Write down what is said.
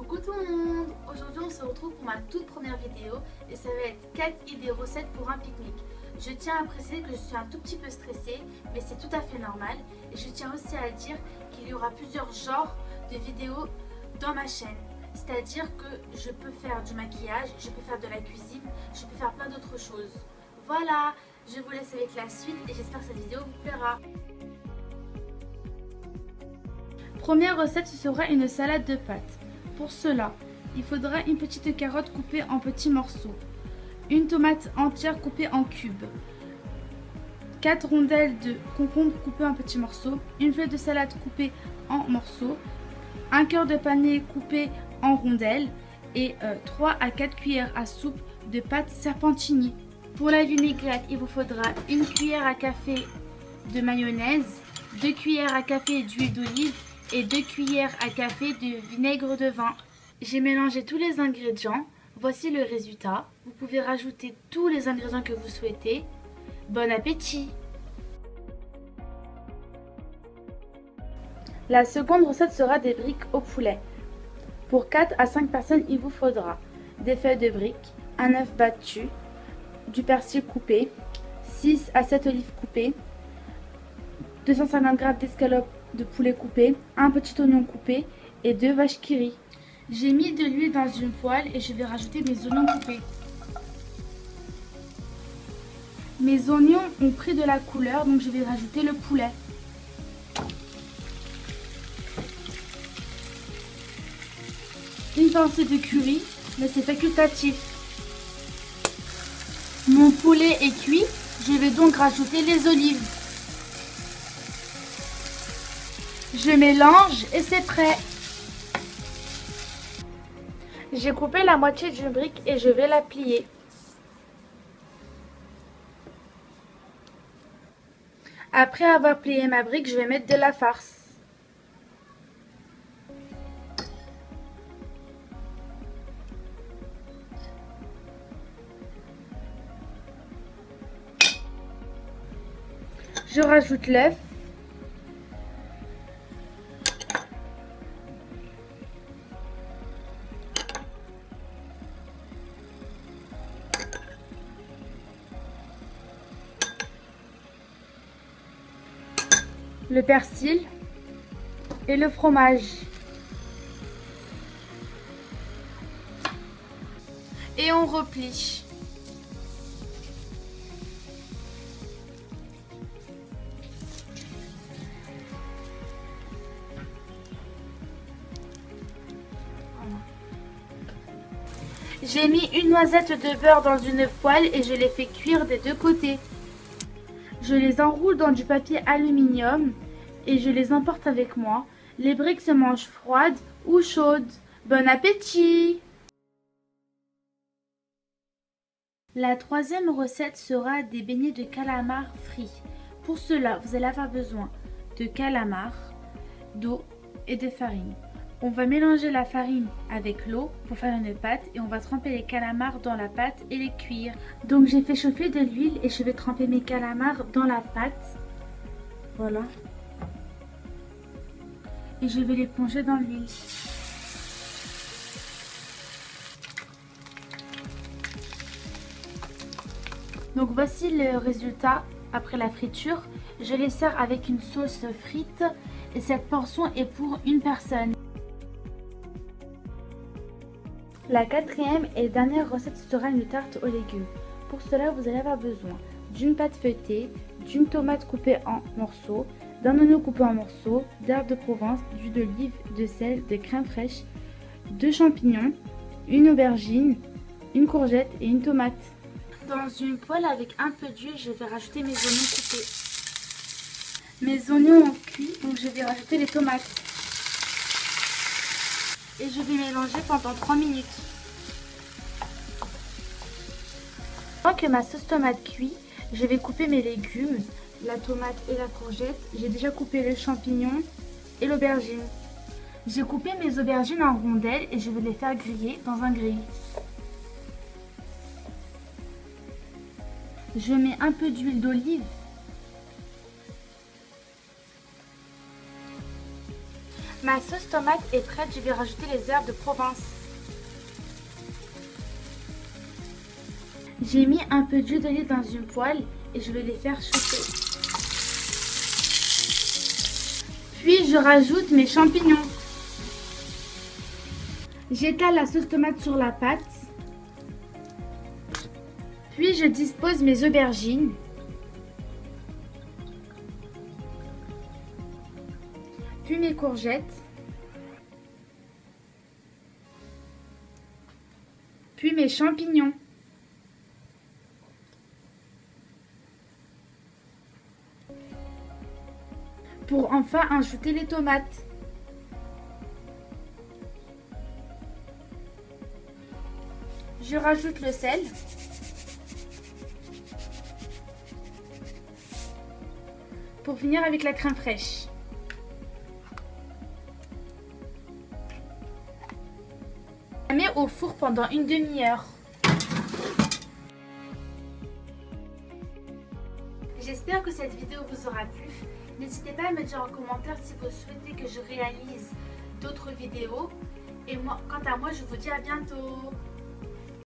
Coucou tout le monde. Aujourd'hui on se retrouve pour ma toute première vidéo et ça va être 4 idées recettes pour un pique-nique. Je tiens à préciser que je suis un tout petit peu stressée, mais c'est tout à fait normal. Et je tiens aussi à dire qu'il y aura plusieurs genres de vidéos dans ma chaîne. C'est-à-dire que je peux faire du maquillage, je peux faire de la cuisine, je peux faire plein d'autres choses. Voilà, je vous laisse avec la suite et j'espère que cette vidéo vous plaira. Première recette, ce sera une salade de pâtes. Pour cela, il faudra une petite carotte coupée en petits morceaux, une tomate entière coupée en cubes, 4 rondelles de concombre coupées en petits morceaux, une feuille de salade coupée en morceaux, un cœur de panier coupé en rondelles et 3 à 4 cuillères à soupe de pâte serpentini. Pour la vinaigrette, il vous faudra une cuillère à café de mayonnaise, 2 cuillères à café d'huile d'olive et 2 cuillères à café de vinaigre de vin. J'ai mélangé tous les ingrédients. Voici le résultat. Vous pouvez rajouter tous les ingrédients que vous souhaitez. Bon appétit! La seconde recette sera des briques au poulet. Pour 4 à 5 personnes, il vous faudra des feuilles de briques, un œuf battu, du persil coupé, 6 à 7 olives coupées, 250 g d'escalope de poulet coupé, un petit oignon coupé et 2 vaches qui rient. J'ai mis de l'huile dans une poêle et je vais rajouter mes oignons coupés. Mes oignons ont pris de la couleur, donc je vais rajouter le poulet. Une pincée de curry, mais c'est facultatif. Mon poulet est cuit, je vais donc rajouter les olives. Je mélange et c'est prêt. J'ai coupé la moitié d'une brique et je vais la plier. Après avoir plié ma brique, je vais mettre de la farce. Je rajoute l'œuf. Le persil et le fromage. Et on replie. J'ai mis une noisette de beurre dans une poêle et je les fais cuire des deux côtés. Je les enroule dans du papier aluminium et je les emporte avec moi. Les briques se mangent froides ou chaudes. Bon appétit! La troisième recette sera des beignets de calamar frits. Pour cela, vous allez avoir besoin de calamar, d'eau et de farine. On va mélanger la farine avec l'eau pour faire une pâte et on va tremper les calamars dans la pâte et les cuire. Donc j'ai fait chauffer de l'huile et je vais tremper mes calamars dans la pâte. Voilà. Et je vais les plonger dans l'huile. Donc voici le résultat après la friture. Je les sers avec une sauce frite et cette portion est pour une personne. La quatrième et dernière recette sera une tarte aux légumes. Pour cela, vous allez avoir besoin d'une pâte feuilletée, d'une tomate coupée en morceaux, d'un oignon coupé en morceaux, d'herbes de Provence, d'huile d'olive, de sel, de crème fraîche, 2 champignons, une aubergine, une courgette et une tomate. Dans une poêle avec un peu d'huile, je vais rajouter mes oignons coupés. Mes oignons ont cuit, donc je vais rajouter les tomates. Et je vais mélanger pendant 3 minutes. Pendant que ma sauce tomate cuit, je vais couper mes légumes, la tomate et la courgette. J'ai déjà coupé le champignon et l'aubergine. J'ai coupé mes aubergines en rondelles et je vais les faire griller dans un grille. Je mets un peu d'huile d'olive. Ma sauce tomate est prête, je vais rajouter les herbes de Provence. J'ai mis un peu d'huile d'olive dans une poêle et je vais les faire chauffer. Puis je rajoute mes champignons. J'étale la sauce tomate sur la pâte. Puis je dispose mes aubergines. Puis mes courgettes. Puis mes champignons. Pour enfin ajouter les tomates. Je rajoute le sel. Pour finir avec la crème fraîche. Je la mets au four pendant une demi-heure. J'espère que cette vidéo vous aura plu. N'hésitez pas à me dire en commentaire si vous souhaitez que je réalise d'autres vidéos. Et moi, quant à moi, je vous dis à bientôt.